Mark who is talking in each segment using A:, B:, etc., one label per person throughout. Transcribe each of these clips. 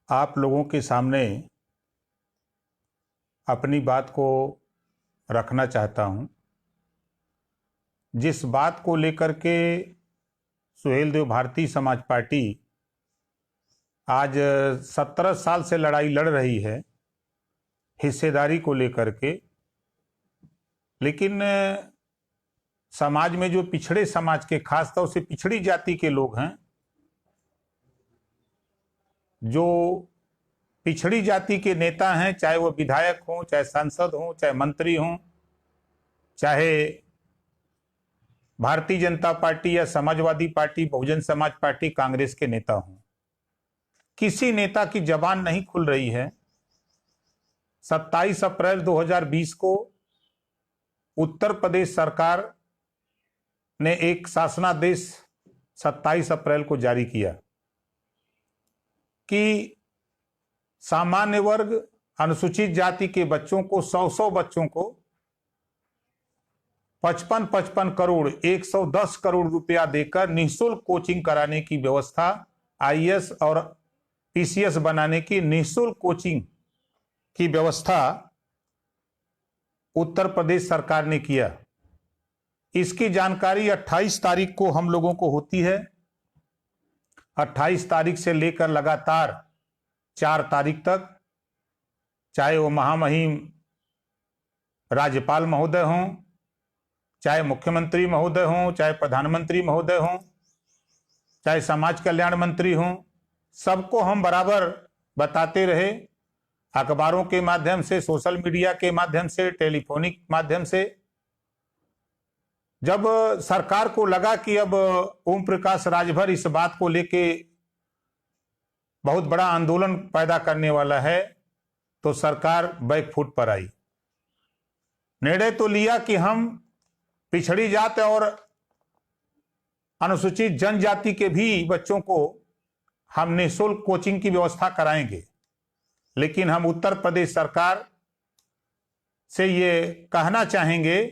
A: आप लोगों के सामने अपनी बात को रखना चाहता हूं। जिस बात को लेकर के सुहेलदेव भारतीय समाज पार्टी आज 17 साल से लड़ाई लड़ रही है हिस्सेदारी को लेकर के, लेकिन समाज में जो पिछड़े समाज के, खासतौर से पिछड़ी जाति के लोग हैं, जो पिछड़ी जाति के नेता हैं, चाहे वो विधायक हों, चाहे सांसद हों, चाहे मंत्री हों, चाहे भारतीय जनता पार्टी या समाजवादी पार्टी, बहुजन समाज पार्टी, कांग्रेस के नेता हों, किसी नेता की जबान नहीं खुल रही है। 27 अप्रैल 2020 को उत्तर प्रदेश सरकार ने एक शासनादेश 27 अप्रैल को जारी किया कि सामान्य वर्ग, अनुसूचित जाति के बच्चों को 100 बच्चों को 55 करोड़ 110 करोड़ रुपया देकर निःशुल्क कोचिंग कराने की व्यवस्था, आईएएस और पीसीएस बनाने की निःशुल्क कोचिंग की व्यवस्था उत्तर प्रदेश सरकार ने किया। इसकी जानकारी 28 तारीख को हम लोगों को होती है। 28 तारीख से लेकर लगातार 4 तारीख तक, चाहे वो महामहिम राज्यपाल महोदय हों, चाहे मुख्यमंत्री महोदय हों, चाहे प्रधानमंत्री महोदय हों, चाहे समाज कल्याण मंत्री हों, सबको हम बराबर बताते रहे, अखबारों के माध्यम से, सोशल मीडिया के माध्यम से, टेलीफोनिक माध्यम से। जब सरकार को लगा कि अब ओम प्रकाश राजभर इस बात को लेके बहुत बड़ा आंदोलन पैदा करने वाला है, तो सरकार बैकफुट पर आई। निर्णय तो लिया कि हम पिछड़ी जाति और अनुसूचित जनजाति के भी बच्चों को हम निःशुल्क कोचिंग की व्यवस्था कराएंगे, लेकिन हम उत्तर प्रदेश सरकार से ये कहना चाहेंगे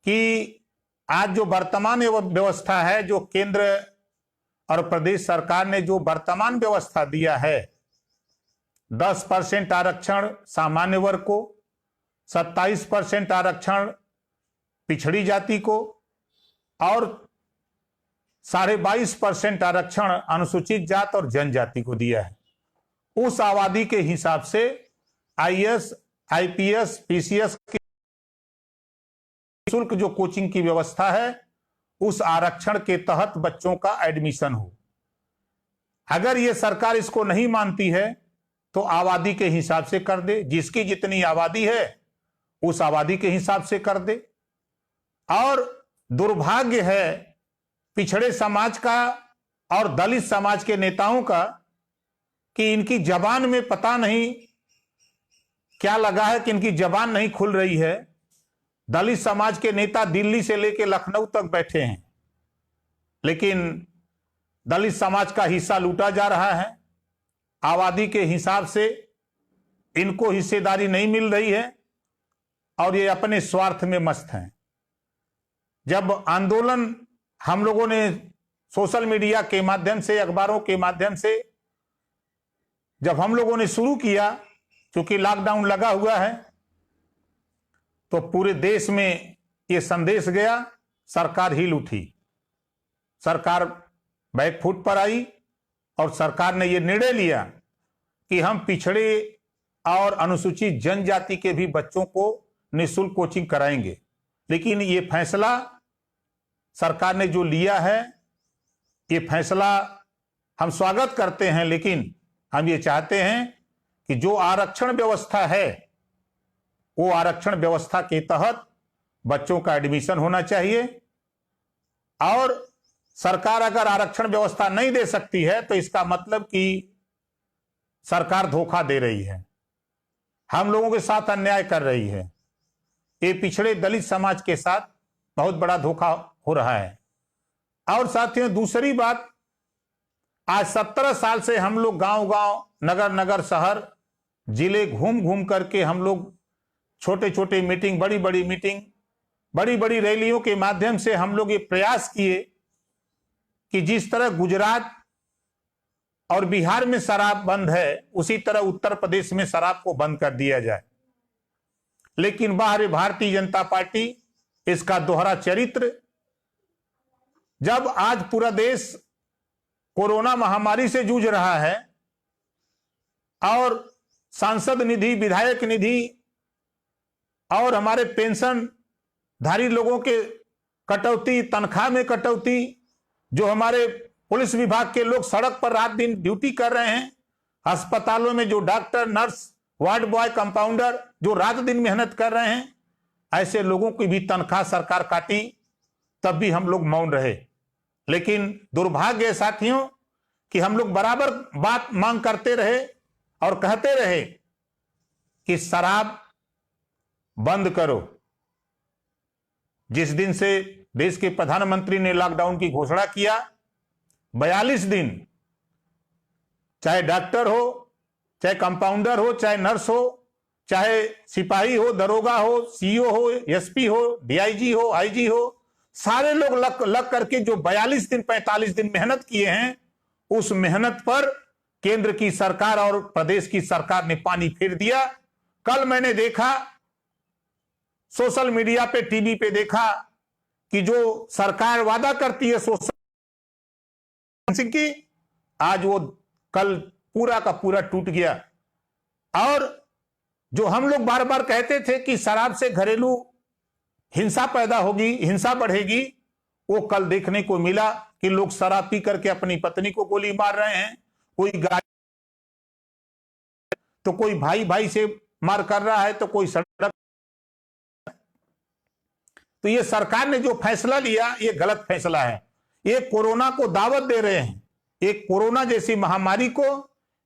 A: कि आज जो वर्तमान व्यवस्था है, जो केंद्र और प्रदेश सरकार ने जो वर्तमान व्यवस्था दिया है, 10% आरक्षण सामान्य वर्ग को, 27% आरक्षण पिछड़ी जाति को और 22.5% आरक्षण अनुसूचित जाति और जनजाति को दिया है। उस आबादी के हिसाब से आईएएस, आईपीएस, पीसीएस की शुल्क जो कोचिंग की व्यवस्था है, उस आरक्षण के तहत बच्चों का एडमिशन हो। अगर ये सरकार इसको नहीं मानती है तो आबादी के हिसाब से कर दे, जिसकी जितनी आबादी है उस आबादी के हिसाब से कर दे। और दुर्भाग्य है पिछड़े समाज का और दलित समाज के नेताओं का कि इनकी जबान में पता नहीं क्या लगा है कि इनकी जबान नहीं खुल रही है। दलित समाज के नेता दिल्ली से लेकर लखनऊ तक बैठे हैं, लेकिन दलित समाज का हिस्सा लूटा जा रहा है। आबादी के हिसाब से इनको हिस्सेदारी नहीं मिल रही है और ये अपने स्वार्थ में मस्त हैं। जब आंदोलन हम लोगों ने सोशल मीडिया के माध्यम से, अखबारों के माध्यम से जब हम लोगों ने शुरू किया, क्योंकि लॉकडाउन लगा हुआ है, तो पूरे देश में ये संदेश गया, सरकार हिल उठी, सरकार बैकफुट पर आई और सरकार ने ये निर्णय लिया कि हम पिछड़े और अनुसूचित जनजाति के भी बच्चों को निःशुल्क कोचिंग कराएंगे। लेकिन ये फैसला सरकार ने जो लिया है, ये फैसला हम स्वागत करते हैं, लेकिन हम ये चाहते हैं कि जो आरक्षण व्यवस्था है, वो आरक्षण व्यवस्था के तहत बच्चों का एडमिशन होना चाहिए। और सरकार अगर आरक्षण व्यवस्था नहीं दे सकती है तो इसका मतलब कि सरकार धोखा दे रही है, हम लोगों के साथ अन्याय कर रही है। ये पिछड़े दलित समाज के साथ बहुत बड़ा धोखा हो रहा है। और साथियों, दूसरी बात, आज 17 साल से हम लोग गांव-गांव, नगर-नगर, शहर, जिले घूम घूम करके हम लोग छोटे छोटे मीटिंग, बड़ी बड़ी मीटिंग, बड़ी बड़ी रैलियों के माध्यम से हम लोग ये प्रयास किए कि जिस तरह गुजरात और बिहार में शराब बंद है, उसी तरह उत्तर प्रदेश में शराब को बंद कर दिया जाए। लेकिन बाहर भारतीय जनता पार्टी इसका दोहरा चरित्र, जब आज पूरा देश कोरोना महामारी से जूझ रहा है और सांसद निधि, विधायक निधि और हमारे पेंशन धारी लोगों के कटौती, तनख्वाह में कटौती, जो हमारे पुलिस विभाग के लोग सड़क पर रात दिन ड्यूटी कर रहे हैं, अस्पतालों में जो doctor, nurse, ward boy, compounder जो रात दिन मेहनत कर रहे हैं, ऐसे लोगों की भी तनख्वाह सरकार काटी, तब भी हम लोग मौन रहे। लेकिन दुर्भाग्य है साथियों कि हम लोग बराबर बात मांग करते रहे और कहते रहे कि शराब बंद करो। जिस दिन से देश के प्रधानमंत्री ने लॉकडाउन की घोषणा किया, 42 दिन, चाहे डॉक्टर हो, चाहे कंपाउंडर हो, चाहे नर्स हो, चाहे सिपाही हो, दरोगा हो, सीईओ हो, एसपी हो, डीआईजी हो, आईजी हो, सारे लोग लग करके जो 42 दिन 45 दिन मेहनत किए हैं, उस मेहनत पर केंद्र की सरकार और प्रदेश की सरकार ने पानी फेर दिया। कल मैंने देखा सोशल मीडिया पे, टीवी पे देखा कि जो सरकार वादा करती है सोशल डिस्टेंसिंग की, आज वो कल पूरा का पूरा टूट गया। और जो हम लोग बार बार कहते थे कि शराब से घरेलू हिंसा पैदा होगी, हिंसा बढ़ेगी, वो कल देखने को मिला कि लोग शराब पी करके अपनी पत्नी को गोली मार रहे हैं, कोई गाड़ी तो कोई भाई भाई से मार कर रहा है, तो कोई सड़क। तो ये सरकार ने जो फैसला लिया, ये गलत फैसला है। ये कोरोना को दावत दे रहे हैं, एक कोरोना जैसी महामारी को,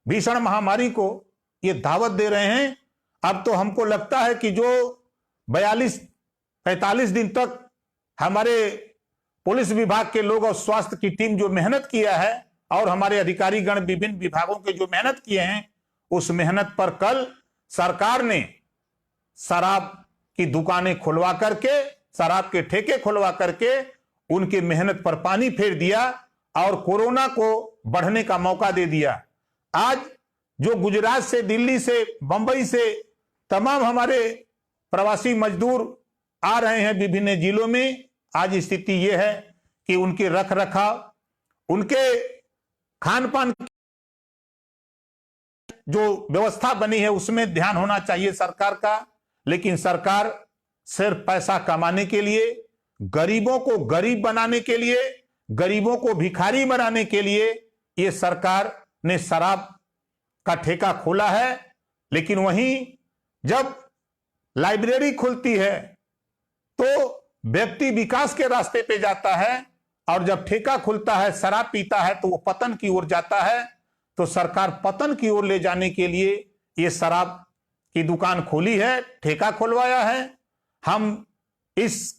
A: भीषण महामारी को ये दावत दे रहे हैं। अब तो हमको लगता है कि जो 42-45 दिन तक हमारे पुलिस विभाग के लोग और स्वास्थ्य की टीम जो मेहनत किया है, और हमारे अधिकारी गण विभिन्न विभागों के जो मेहनत किए हैं, उस मेहनत पर कल सरकार ने शराब की दुकानें खुलवा करके, शराब के ठेके खुलवा करके उनकी मेहनत पर पानी फेर दिया और कोरोना को बढ़ने का मौका दे दिया। आज जो गुजरात से, दिल्ली से, बंबई से तमाम हमारे प्रवासी मजदूर आ रहे हैं विभिन्न जिलों में, आज स्थिति यह है कि उनके रख रखाव, उनके खान पान जो व्यवस्था बनी है उसमें ध्यान होना चाहिए सरकार का। लेकिन सरकार सिर्फ पैसा कमाने के लिए, गरीबों को गरीब बनाने के लिए, गरीबों को भिखारी बनाने के लिए ये सरकार ने शराब का ठेका खोला है। लेकिन वहीं जब लाइब्रेरी खुलती है तो व्यक्ति विकास के रास्ते पे जाता है, और जब ठेका खुलता है, शराब पीता है, तो वो पतन की ओर जाता है। तो सरकार पतन की ओर ले जाने के लिए ये शराब की दुकान खोली है, ठेका खुलवाया है। हम इस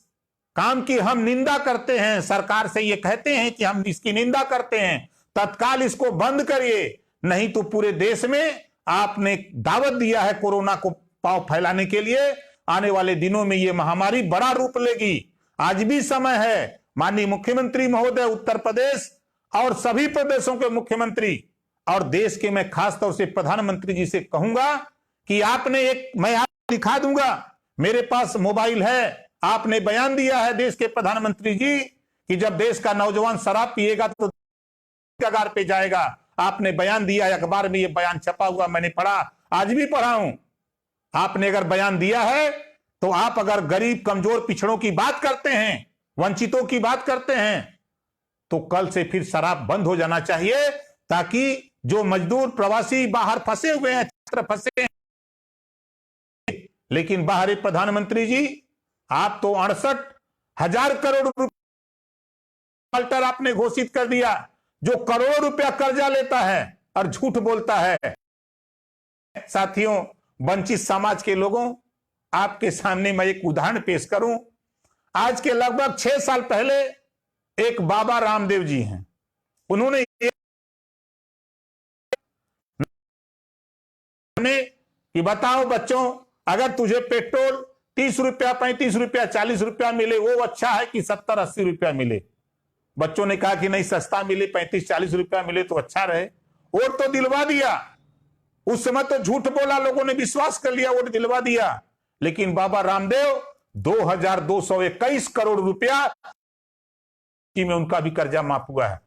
A: काम की हम निंदा करते हैं, सरकार से ये कहते हैं कि हम इसकी निंदा करते हैं, तत्काल इसको बंद करिए, नहीं तो पूरे देश में आपने दावत दिया है कोरोना को पांव फैलाने के लिए, आने वाले दिनों में ये महामारी बड़ा रूप लेगी। आज भी समय है, माननीय मुख्यमंत्री महोदय उत्तर प्रदेश और सभी प्रदेशों के मुख्यमंत्री और देश के, मैं खास तौर से प्रधानमंत्री जी से कहूंगा कि आपने एक, मैं आपको दिखा दूंगा, मेरे पास मोबाइल है, आपने बयान दिया है देश के प्रधानमंत्री जी कि जब देश का नौजवान शराब पिएगा तो कगार पे जाएगा। आपने बयान दिया, अखबार में ये बयान छपा हुआ, मैंने पढ़ा, आज भी पढ़ा हूं। आपने अगर बयान दिया है तो आप अगर गरीब, कमजोर, पिछड़ों की बात करते हैं, वंचितों की बात करते हैं, तो कल से फिर शराब बंद हो जाना चाहिए, ताकि जो मजदूर प्रवासी बाहर फंसे हुए हैं, छात्र फंसे हैं। लेकिन बाहरी प्रधानमंत्री जी, आप तो 68,000 करोड़ रुपये आपने घोषित कर दिया, जो करोड़ों रुपया कर्जा लेता है और झूठ बोलता है। साथियों, वंचित समाज के लोगों, आपके सामने मैं एक उदाहरण पेश करूं। आज के लगभग 6 साल पहले एक बाबा रामदेव जी हैं, उन्होंने कि बताओ बच्चों, अगर तुझे पेट्रोल 30 रुपया, 35 रुपया, 40 रुपया मिले, वो अच्छा है कि 70-80 रुपया मिले? बच्चों ने कहा कि नहीं, सस्ता मिले, 35-40 रुपया मिले तो अच्छा रहे। वोट तो दिलवा दिया, उस समय तो झूठ बोला, लोगों ने विश्वास कर लिया, वोट दिलवा दिया। लेकिन बाबा रामदेव 2221 करोड़ रुपया में उनका भी कर्जा माफ हुआ है।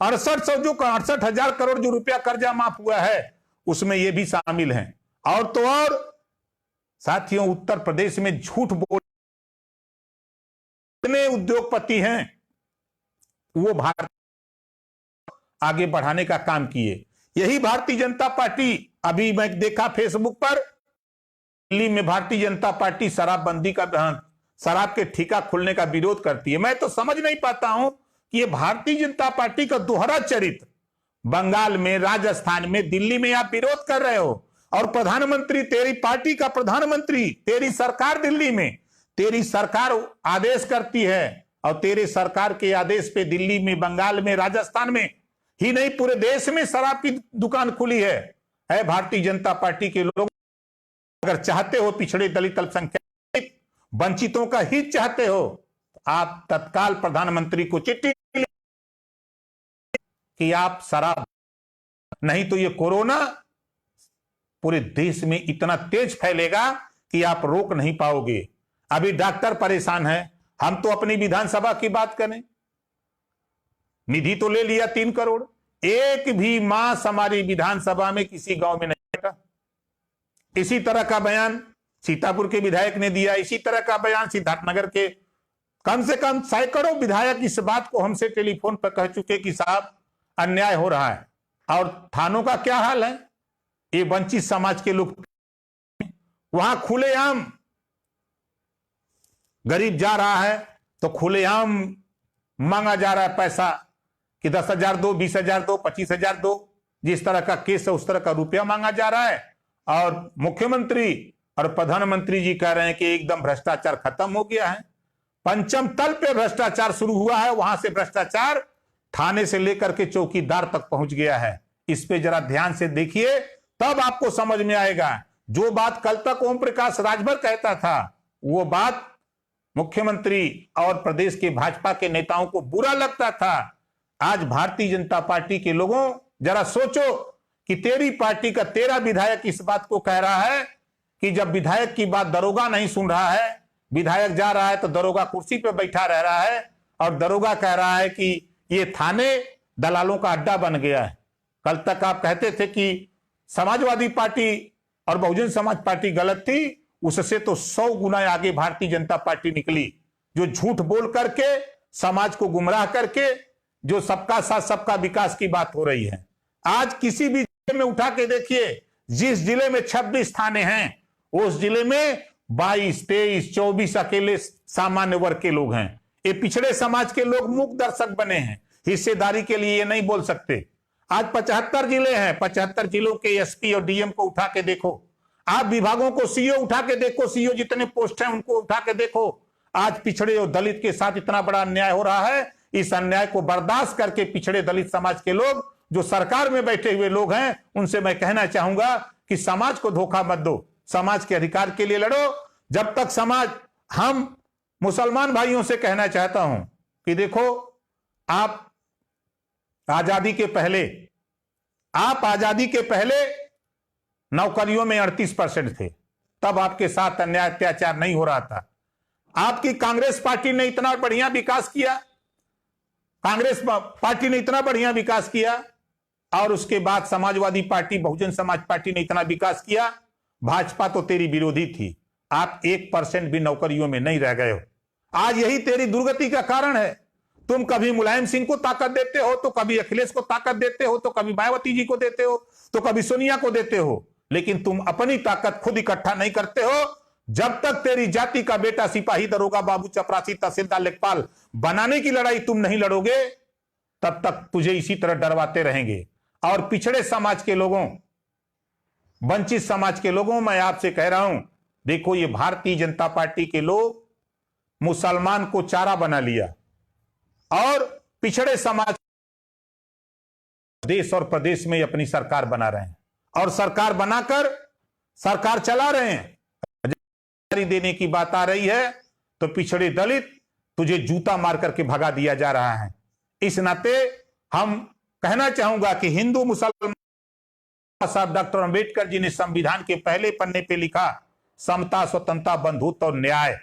A: 68,000 करोड़ जो रुपया कर्जा माफ हुआ है उसमें ये भी शामिल हैं। और तो और साथियों, उत्तर प्रदेश में झूठ बोल इतने उद्योगपति हैं, वो भारत आगे बढ़ाने का काम किए। यही भारतीय जनता पार्टी, अभी मैं देखा फेसबुक पर, दिल्ली में भारतीय जनता पार्टी शराबबंदी का, शराब के ठेका खोलने का विरोध करती है। मैं तो समझ नहीं पाता हूं कि ये भारतीय जनता पार्टी का दोहरा चरित्र, बंगाल में, राजस्थान में, दिल्ली में आप विरोध कर रहे हो, और प्रधानमंत्री, तेरी पार्टी का प्रधानमंत्री, तेरी सरकार दिल्ली में, तेरी सरकार आदेश करती है, और तेरे सरकार के आदेश पे दिल्ली में, बंगाल में, राजस्थान में ही नहीं पूरे देश में शराब की दुकान खुली है। भारतीय जनता पार्टी के लोग अगर चाहते हो पिछड़े, दलित, अल्पसंख्यक, वंचितों का हित चाहते हो, आप तत्काल प्रधानमंत्री को चिट्ठी कि आप शराब, नहीं तो ये कोरोना पूरे देश में इतना तेज फैलेगा कि आप रोक नहीं पाओगे। अभी डॉक्टर परेशान है, हम तो अपनी विधानसभा की बात करें, निधि तो ले लिया 3 करोड़, एक भी मास हमारी विधानसभा में किसी गांव में नहीं बैठा। इसी तरह का बयान सीतापुर के विधायक ने दिया, इसी तरह का बयान सिद्धार्थनगर के कम से कम सैकड़ों विधायक इस बात को हमसे टेलीफोन पर कह चुके कि साहब अन्याय हो रहा है। और थानों का क्या हाल है, ये वंचित समाज के लोग वहां खुलेआम, गरीब जा रहा है तो खुलेआम मांगा जा रहा है पैसा कि 10,000 दो, 20,000 दो, 25,000 दो, जिस तरह का केस है उस तरह का रुपया मांगा जा रहा है। और मुख्यमंत्री और प्रधानमंत्री जी कह रहे हैं कि एकदम भ्रष्टाचार खत्म हो गया है। पंचम तल पे भ्रष्टाचार शुरू हुआ है, वहां से भ्रष्टाचार थाने से लेकर के चौकीदार तक पहुंच गया है। इस पे जरा ध्यान से देखिए, तब आपको समझ में आएगा। जो बात कल तक ओम प्रकाश राजभर कहता था, वो बात मुख्यमंत्री और प्रदेश के भाजपा के नेताओं को बुरा लगता था। आज भारतीय जनता पार्टी के लोगों, जरा सोचो कि तेरी पार्टी का तेरा विधायक इस बात को कह रहा है कि जब विधायक की बात दरोगा नहीं सुन रहा है, विधायक जा रहा है तो दरोगा कुर्सी पर बैठा रह रहा है, और दरोगा कह रहा है कि ये थाने दलालों का अड्डा बन गया है। कल तक आप कहते थे कि समाजवादी पार्टी और बहुजन समाज पार्टी गलत थी, उससे तो 100 गुना आगे भारतीय जनता पार्टी निकली, जो झूठ बोल करके समाज को गुमराह करके जो सबका साथ सबका विकास की बात हो रही है। आज किसी भी जिले में उठा के देखिए, जिस जिले में 26 थाने हैं उस जिले में 22, 23, 24 अकेले सामान्य वर्ग के लोग हैं। ये पिछड़े समाज के लोग मूक दर्शक बने हैं, हिस्सेदारी के लिए ये नहीं बोल सकते। आज 75 जिले हैं, 75 जिलों के एसपी और डीएम को उठा के देखो, आप विभागों को सीओ उठा के देखो, सीओ जितने पोस्ट हैं उनको उठा के देखो। आज पिछड़े और दलित के साथ इतना बड़ा अन्याय हो रहा है। इस अन्याय को बर्दाश्त करके पिछड़े दलित समाज के लोग, जो सरकार में बैठे हुए लोग हैं, उनसे मैं कहना चाहूंगा कि समाज को धोखा मत दो, समाज के अधिकार के लिए लड़ो। जब तक समाज, हम मुसलमान भाइयों से कहना चाहता हूं कि देखो, आप आजादी के पहले नौकरियों में 38% थे, तब आपके साथ अन्याय अत्याचार नहीं हो रहा था। आपकी कांग्रेस पार्टी ने इतना बढ़िया विकास किया, कांग्रेस पार्टी ने इतना बढ़िया विकास किया, और उसके बाद समाजवादी पार्टी, बहुजन समाज पार्टी ने इतना विकास किया। भाजपा तो तेरी विरोधी थी, आप 1% भी नौकरियों में नहीं रह गए हो। आज यही तेरी दुर्गति का कारण है। तुम कभी मुलायम सिंह को ताकत देते हो, तो कभी अखिलेश को ताकत देते हो, तो कभी मायावती जी को देते हो, तो कभी सोनिया को देते हो, लेकिन तुम अपनी ताकत खुद इकट्ठा नहीं करते हो। जब तक तेरी जाति का बेटा सिपाही, दरोगा, बाबू, चपरासी, तहसीलदार, लेखपाल बनाने की लड़ाई तुम नहीं लड़ोगे, तब तक तुझे इसी तरह डरवाते रहेंगे। और पिछड़े समाज के लोगों, वंचित समाज के लोगों, मैं आपसे कह रहा हूं, देखो, ये भारतीय जनता पार्टी के लोग मुसलमान को चारा बना लिया और पिछड़े समाज देश और प्रदेश में अपनी सरकार बना रहे हैं, और सरकार बनाकर सरकार चला रहे हैं। देने की बात आ रही है तो पिछड़े दलित तुझे जूता मार करके भगा दिया जा रहा है। इस नाते हम कहना चाहूंगा कि हिंदू मुसलमान साहब डॉक्टर अंबेडकर जी ने संविधान के पहले पन्ने पे लिखा, समता, स्वतंत्रता, बंधुत्व और न्याय।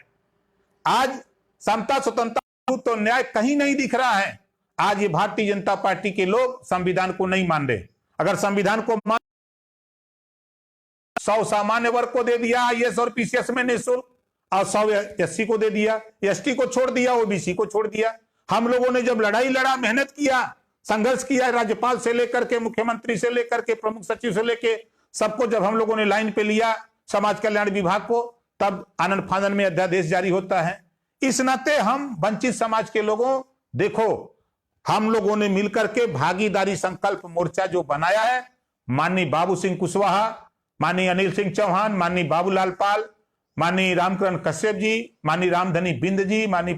A: आज समता, स्वतंत्रता, बंधुत्व और न्याय कहीं नहीं दिख रहा है। आज ये भारतीय जनता पार्टी के लोग संविधान को नहीं मान रहे। अगर संविधान को मान 100 सामान्य वर्ग को दे दिया आईएएस और पीसीएस में निःशुल्क, और 100 एससी को दे दिया, एसटी को छोड़ दिया, ओबीसी को छोड़ दिया। हम लोगों ने जब लड़ाई लड़ा, मेहनत किया, संघर्ष किया, राज्यपाल से लेकर के मुख्यमंत्री से लेकर के प्रमुख सचिव से लेकर सबको जब हम लोगों ने लाइन पे लिया समाज कल्याण विभाग को, तब आनंद फानन में अध्यादेश जारी होता है। इस नाते हम वंचित समाज के लोगों, देखो हम लोगों ने मिलकर के भागीदारी संकल्प मोर्चा जो बनाया है, माननीय बाबू सिंह कुशवाहा, माननीय अनिल सिंह चौहान, माननीय बाबूलाल पाल, माननीय रामकरण कश्यप जी, माननीय रामधनी बिंद जी, माननीय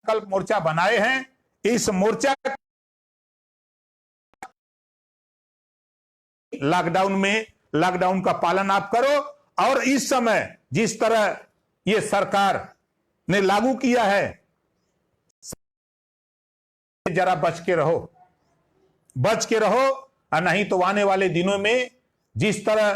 A: संकल्प मोर्चा बनाए हैं। इस मोर्चा लॉकडाउन में लॉकडाउन का पालन आप करो, और इस समय जिस तरह ये सरकार ने लागू किया है, जरा बच के रहो, बच के रहो, और नहीं तो आने वाले दिनों में जिस तरह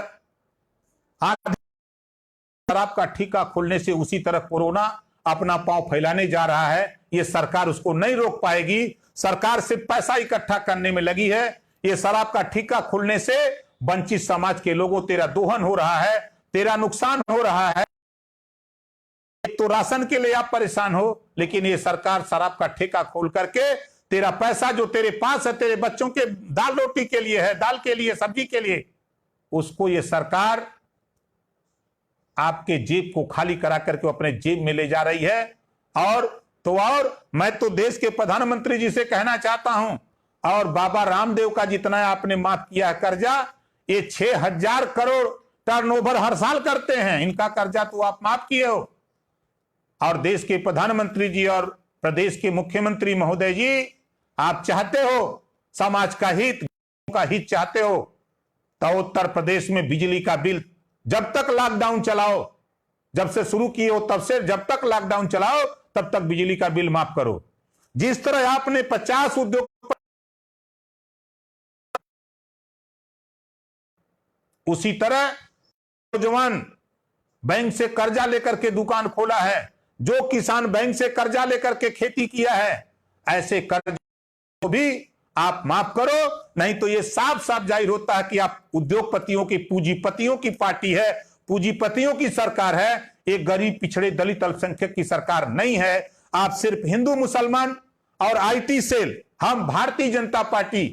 A: शराब का ठेका खुलने से उसी तरह कोरोना अपना पांव फैलाने जा रहा है। ये सरकार उसको नहीं रोक पाएगी। सरकार सिर्फ पैसा इकट्ठा करने में लगी है। ये शराब का ठेका खुलने से वंचित समाज के लोगों, तेरा दोहन हो रहा है, तेरा नुकसान हो रहा है। तो राशन के लिए आप परेशान हो, लेकिन ये सरकार शराब का ठेका खोल करके तेरा पैसा जो तेरे पास है, तेरे बच्चों के दाल रोटी के लिए है, दाल के लिए, सब्जी के लिए, उसको ये सरकार आपके जेब को खाली करा करके अपने जेब में ले जा रही है। और मैं तो देश के प्रधानमंत्री जी से कहना चाहता हूं, और बाबा रामदेव का जितना आपने माफ किया कर्जा, ये 6000 करोड़ टर्नओवर हर साल करते हैं, इनका कर्जा तो आप माफ किए हो। और देश के प्रधानमंत्री जी और प्रदेश के मुख्यमंत्री महोदय जी, आप चाहते हो समाज का हित चाहते हो, तो उत्तर प्रदेश में बिजली का बिल जब तक लॉकडाउन चलाओ, जब से शुरू किए हो तब से जब तक लॉकडाउन चलाओ, तब तक बिजली का बिल माफ करो। जिस तरह आपने 50 उद्योग, उसी तरह नौजवान बैंक से कर्जा लेकर के दुकान खोला है, जो किसान बैंक से कर्जा लेकर के खेती किया है, ऐसे कर्ज को भी आप माफ करो। नहीं तो ये साफ साफ जाहिर होता है कि आप उद्योगपतियों की, पूंजीपतियों की पार्टी है, पूंजीपतियों की सरकार है, एक गरीब पिछड़े दलित अल्पसंख्यक की सरकार नहीं है। आप सिर्फ हिंदू मुसलमान और आईटी सेल, हम भारतीय जनता पार्टी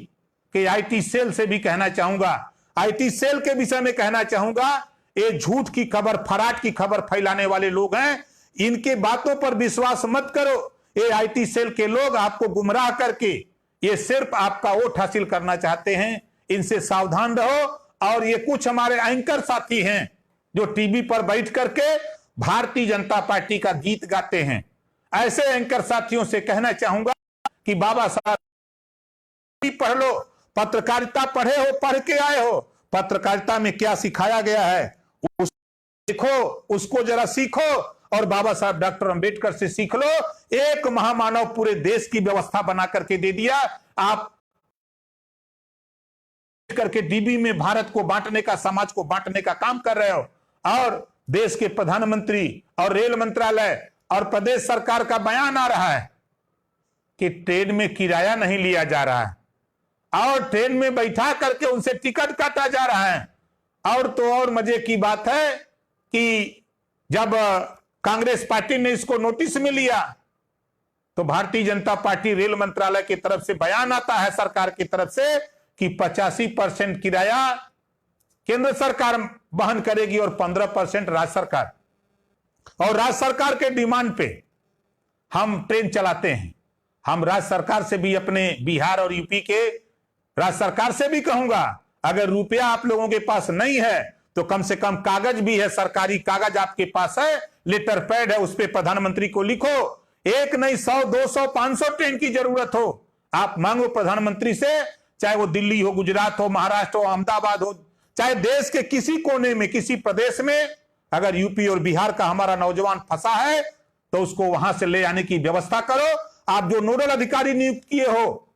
A: के आईटी सेल से भी कहना चाहूंगा, आईटी सेल के विषय में कहना चाहूंगा, ये झूठ की खबर, फराट की खबर फैलाने वाले लोग हैं, इनके बातों पर विश्वास मत करो। ये आईटी सेल के लोग आपको गुमराह करके ये सिर्फ आपका वोट हासिल करना चाहते हैं, इनसे सावधान रहो। और ये कुछ हमारे एंकर साथी हैं जो टीवी पर बैठ करके भारतीय जनता पार्टी का गीत गाते हैं, ऐसे एंकर साथियों से कहना चाहूंगा कि बाबा साहब पढ़ लो, पत्रकारिता पढ़े हो, पढ़ के आए हो, पत्रकारिता में क्या सिखाया गया है देखो, उसको जरा सीखो, और बाबा साहब डॉक्टर अंबेडकर से सीख लो। एक महामानव पूरे देश की व्यवस्था बना करके दे दिया, आप करके डीबी में भारत को बांटने का, समाज को बांटने का काम कर रहे हो। और देश के प्रधानमंत्री और रेल मंत्रालय और प्रदेश सरकार का बयान आ रहा है कि ट्रेन में किराया नहीं लिया जा रहा है, और ट्रेन में बैठा करके उनसे टिकट काटा जा रहा है। और तो और मजे की बात है कि जब कांग्रेस पार्टी ने इसको नोटिस में लिया, तो भारतीय जनता पार्टी रेल मंत्रालय की तरफ से बयान आता है सरकार की तरफ से कि 85% किराया केंद्र सरकार वहन करेगी और 15% राज्य सरकार। और राज्य सरकार के डिमांड पे हम ट्रेन चलाते हैं। हम राज्य सरकार से भी, अपने बिहार और यूपी के राज्य सरकार से भी कहूंगा, अगर रुपया आप लोगों के पास नहीं है तो कम से कम कागज भी है, सरकारी कागज आपके पास है, लेटर पैड है, उस पर प्रधानमंत्री को लिखो। एक नहीं 100, 200, 500 ट्रेन की जरूरत हो, आप मांगो प्रधानमंत्री से, चाहे वो दिल्ली हो, गुजरात हो, महाराष्ट्र हो, अहमदाबाद हो, चाहे देश के किसी कोने में, किसी प्रदेश में अगर यूपी और बिहार का हमारा नौजवान फंसा है तो उसको वहां से ले आने की व्यवस्था करो। आप जो नोडल अधिकारी नियुक्त किए हो,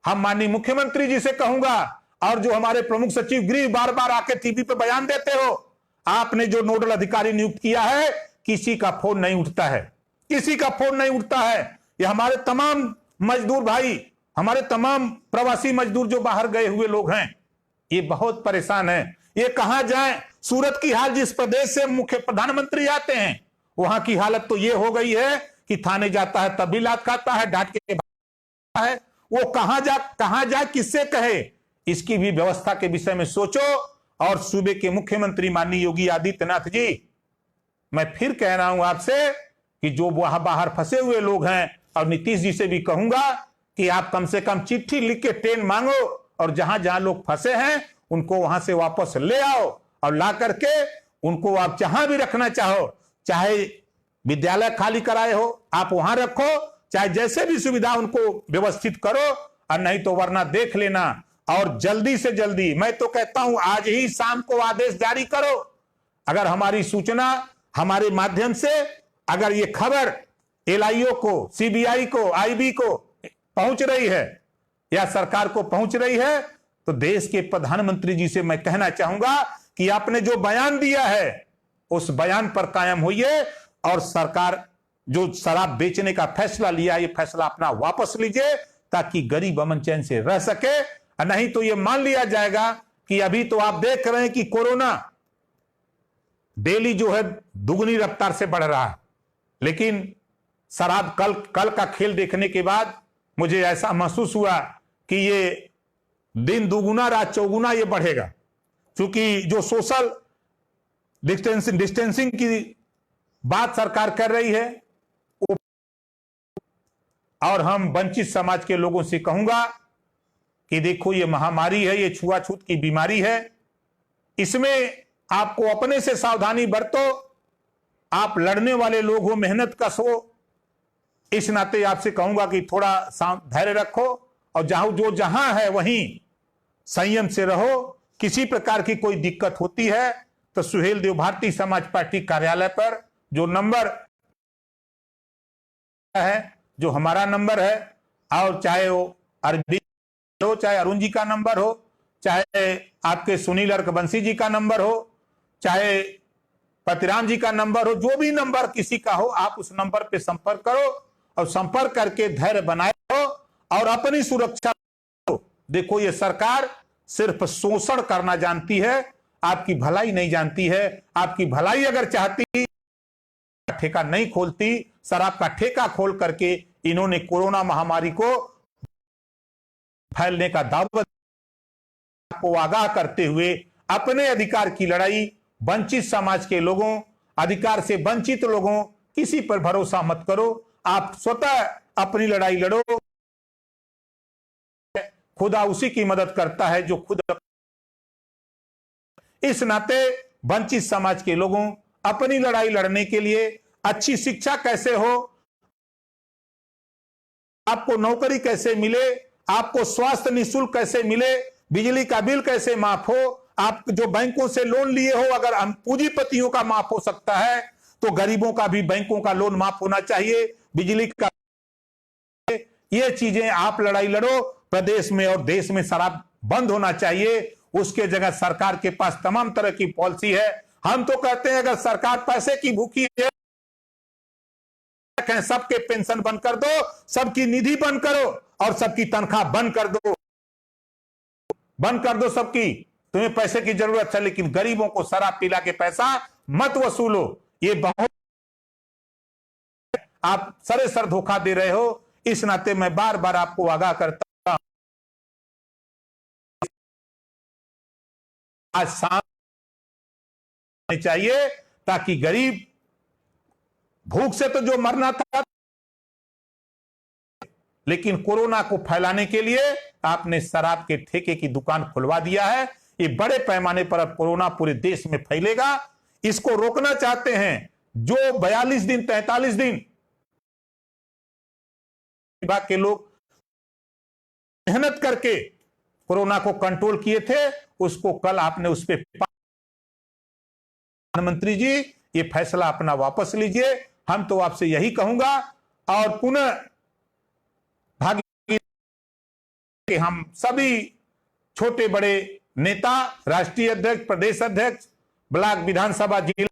A: हम माननीय मुख्यमंत्री जी से कहूंगा, और जो हमारे प्रमुख सचिव गृह बार बार आके टीवी पे बयान देते हो, आपने जो नोडल अधिकारी नियुक्त किया है, किसी का फोन नहीं उठता है, किसी का फोन नहीं उठता है। ये हमारे तमाम मजदूर भाई, हमारे तमाम प्रवासी मजदूर जो बाहर गए हुए लोग हैं, ये बहुत परेशान है। ये कहां जाएं? सूरत की हाल, जिस प्रदेश से मुख्य प्रधानमंत्री आते हैं, वहां की हालत तो ये हो गई है कि थाने जाता है तब भी लात खाता है, डांट के है। वो कहां जाए, किससे कहे? इसकी भी व्यवस्था के विषय में सोचो। और सूबे के मुख्यमंत्री माननीय योगी आदित्यनाथ जी, मैं फिर कह रहा हूं आपसे कि जो वहां बाहर फंसे हुए लोग हैं, और नीतीश जी से भी कहूंगा कि आप कम से कम चिट्ठी लिख के ट्रेन मांगो, और जहां जहां लोग फंसे हैं उनको वहां से वापस ले आओ, और ला करके उनको आप जहां भी रखना चाहो, चाहे विद्यालय खाली कराए हो आप वहां रखो, चाहे जैसे भी सुविधा उनको व्यवस्थित करो, और नहीं तो वरना देख लेना। और जल्दी से जल्दी, मैं तो कहता हूं आज ही शाम को आदेश जारी करो। अगर हमारी सूचना हमारे माध्यम से, अगर ये खबर एलआईओ को, सीबीआई को, आईबी को पहुंच रही है या सरकार को पहुंच रही है, तो देश के प्रधानमंत्री जी से मैं कहना चाहूंगा कि आपने जो बयान दिया है उस बयान पर कायम होइए, और सरकार जो शराब बेचने का फैसला लिया, ये फैसला अपना वापस लीजिए, ताकि गरीब अमन चैन से रह सके। नहीं तो ये मान लिया जाएगा कि अभी तो आप देख रहे हैं कि कोरोना डेली जो है दुगनी रफ्तार से बढ़ रहा है, लेकिन शराब कल का खेल देखने के बाद मुझे ऐसा महसूस हुआ कि ये दिन दुगुना रात चौगुना ये बढ़ेगा, क्योंकि जो सोशल डिस्टेंसिंग की बात सरकार कर रही है। और हम वंचित समाज के लोगों से कहूंगा कि देखो, ये महामारी है, ये छुआछूत की बीमारी है, इसमें आपको अपने से सावधानी बरतो। आप लड़ने वाले लोग हो, मेहनत कश हो, इस नाते आपसे कहूंगा कि थोड़ा धैर्य रखो, और जहां है वहीं संयम से रहो। किसी प्रकार की कोई दिक्कत होती है तो सुहेल देव भारतीय समाज पार्टी कार्यालय पर जो नंबर है, जो हमारा नंबर है, और चाहे वो अरविंद हो, चाहे अरुण जी का नंबर हो, चाहे आपके सुनील अर्कबंसी जी का नंबर हो, चाहे पतिराम जी का नंबर हो, जो भी नंबर किसी का हो, आप उस नंबर पे संपर्क करो, और संपर्क करके धैर्य बनाए हो और अपनी सुरक्षा हो। देखो, ये सरकार सिर्फ शोषण करना जानती है, आपकी भलाई नहीं जानती है। आपकी भलाई अगर चाहती, ठेका नहीं खोलती। शराब का ठेका खोल करके इन्होंने कोरोना महामारी को फैलने का दावा को आगाह करते हुए अपने अधिकार की लड़ाई, वंचित समाज के लोगों, अधिकार से वंचित लोगों, किसी पर भरोसा मत करो, आप स्वतः अपनी लड़ाई लड़ो। खुदा उसी की मदद करता है जो खुद। इस नाते वंचित समाज के लोगों, अपनी लड़ाई लड़ने के लिए अच्छी शिक्षा कैसे हो, आपको नौकरी कैसे मिले, आपको स्वास्थ्य निःशुल्क कैसे मिले, बिजली का बिल कैसे माफ हो, आप जो बैंकों से लोन लिए हो, अगर पूंजीपतियों का माफ हो सकता है तो गरीबों का भी बैंकों का लोन माफ होना चाहिए, बिजली का। ये चीजें आप लड़ाई लड़ो। प्रदेश में और देश में शराब बंद होना चाहिए, उसके जगह सरकार के पास तमाम तरह की पॉलिसी है। हम तो कहते हैं अगर सरकार पैसे की भूखी है, सबके पेंशन बंद कर दो, सबकी निधि बंद करो, और सबकी तनख्वाह बंद कर दो सबकी। तुम्हें पैसे की जरूरत है, लेकिन गरीबों को शराब पिला के पैसा मत वसूलो। ये बहुत आप सरेसर धोखा दे रहे हो। इस नाते मैं बार बार आपको आगाह करता हूं, आज शाम चाहिए, ताकि गरीब भूख से तो जो मरना था, लेकिन कोरोना को फैलाने के लिए आपने शराब के ठेके की दुकान खुलवा दिया है। ये बड़े पैमाने पर अब कोरोना पूरे देश में फैलेगा। इसको रोकना चाहते हैं, जो 42 दिन 43 दिन विभाग के लोग मेहनत करके कोरोना को कंट्रोल किए थे, उसको कल आपने उस पर, प्रधानमंत्री जी ये फैसला अपना वापस लीजिए। हम तो आपसे यही कहूंगा, और पुनः कि हम सभी छोटे बड़े नेता, राष्ट्रीय अध्यक्ष, प्रदेश अध्यक्ष, ब्लॉक विधानसभा, जिला,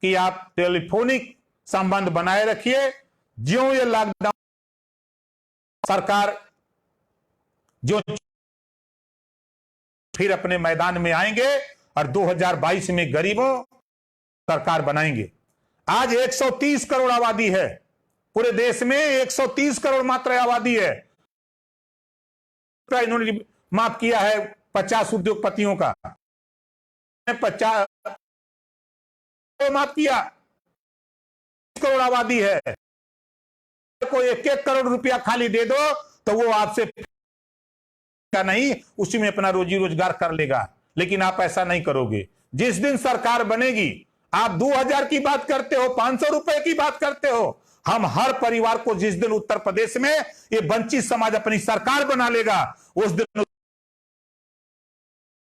A: कि आप टेलीफोनिक संबंध बनाए रखिए। ज्यों ये लॉकडाउन सरकार जो फिर अपने मैदान में आएंगे और 2022 में गरीबों सरकार बनाएंगे। आज 130 करोड़ आबादी है पूरे देश में, 130 करोड़ मात्र आबादी है। इन्होंने माफ किया है 50 उद्योगपतियों का, 50 माफ किया। करोड़ आबादी है, को 1-1 करोड़ रुपया खाली दे दो तो वो आपसे का नहीं, उसी में अपना रोजी रोजगार कर लेगा। लेकिन आप ऐसा नहीं करोगे। जिस दिन सरकार बनेगी, आप 2000 की बात करते हो, 500 रुपए की बात करते हो। हम हर परिवार को जिस दिन उत्तर प्रदेश में ये वंचित समाज अपनी सरकार बना लेगा, उस दिन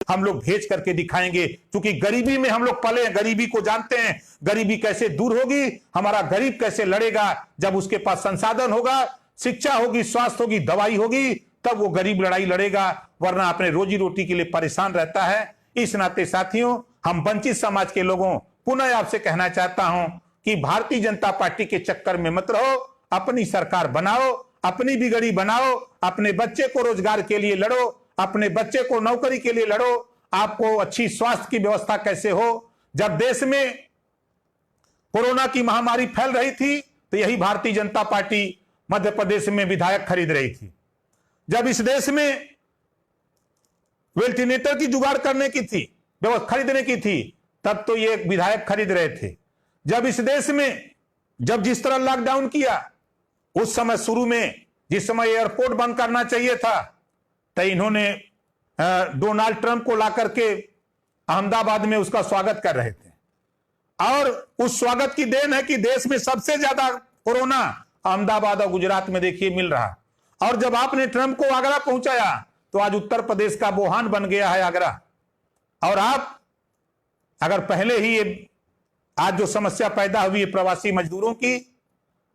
A: हम लोग भेज करके दिखाएंगे। क्योंकि गरीबी में हम लोग पले हैं, गरीबी को जानते हैं। गरीबी कैसे दूर होगी, हमारा गरीब कैसे लड़ेगा, जब उसके पास संसाधन होगा, शिक्षा होगी, स्वास्थ्य होगी, दवाई होगी, तब वो गरीब लड़ाई लड़ेगा, वरना अपने रोजी रोटी के लिए परेशान रहता है। इस नाते साथियों, हम वंचित समाज के लोगों पुनः आपसे कहना चाहता हूं कि भारतीय जनता पार्टी के चक्कर में मत रहो, अपनी सरकार बनाओ, अपनी बिगड़ी बनाओ, अपने बच्चे को रोजगार के लिए लड़ो, अपने बच्चे को नौकरी के लिए लड़ो। आपको अच्छी स्वास्थ्य की व्यवस्था कैसे हो? जब देश में कोरोना की महामारी फैल रही थी तो यही भारतीय जनता पार्टी मध्य प्रदेश में विधायक खरीद रही थी। जब इस देश में वेंटिलेटर की जुगाड़ करने की थी, व्यवस्था खरीदने की थी, तब तो ये विधायक खरीद रहे थे। जब इस देश में जब जिस तरह लॉकडाउन किया, उस समय शुरू में जिस समय एयरपोर्ट बंद करना चाहिए था, तो इन्होंने डोनाल्ड ट्रंप को लाकर के अहमदाबाद में उसका स्वागत कर रहे थे। और उस स्वागत की देन है कि देश में सबसे ज्यादा कोरोना अहमदाबाद और गुजरात में देखिए मिल रहा। और जब आपने ट्रंप को आगरा पहुंचाया तो आज उत्तर प्रदेश का वुहान बन गया है आगरा। और आप अगर पहले ही ये आज जो समस्या पैदा हुई है प्रवासी मजदूरों की,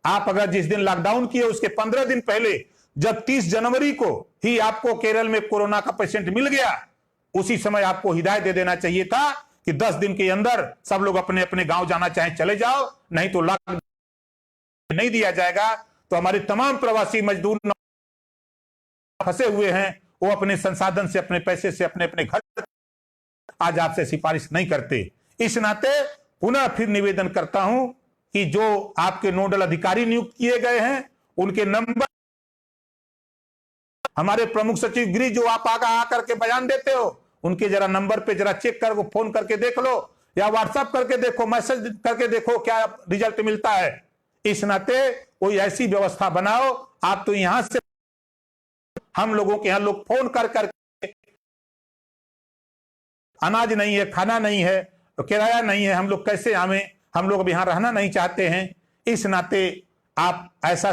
A: आप अगर जिस दिन लॉकडाउन किए उसके 15 दिन पहले, जब 30 जनवरी को ही आपको केरल में कोरोना का पेशेंट मिल गया, उसी समय आपको हिदायत दे देना चाहिए था कि 10 दिन के अंदर सब लोग अपने अपने गांव जाना चाहे चले जाओ, नहीं तो लॉकडाउन नहीं दिया जाएगा। तो हमारे तमाम प्रवासी मजदूर फंसे हुए हैं, वो अपने संसाधन से, अपने पैसे से अपने अपने घर आज आपसे सिफारिश नहीं करते। इस नाते पुनः फिर निवेदन करता हूं कि जो आपके नोडल अधिकारी नियुक्त किए गए हैं, उनके नंबर, हमारे प्रमुख सचिव गृह जो आप आकर के बयान देते हो, उनके जरा नंबर पे जरा चेक कर, फोन करके देख लो या व्हाट्सएप करके देखो, मैसेज करके देखो क्या रिजल्ट मिलता है। इस नाते कोई ऐसी व्यवस्था बनाओ। आप तो यहां से हम लोगों के यहां लोग फोन कर करके अनाज नहीं है, खाना नहीं है, किराया नहीं है, हम लोग कैसे आवें, हम लोग अब यहां रहना नहीं चाहते हैं। इस नाते आप ऐसा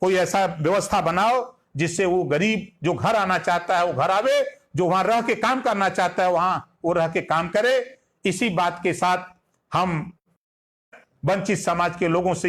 A: कोई ऐसा व्यवस्था बनाओ जिससे वो गरीब जो घर आना चाहता है वो घर आवे, जो वहां रह के काम करना चाहता है वहां वो रह के काम करे। इसी बात के साथ हम वंचित समाज के लोगों से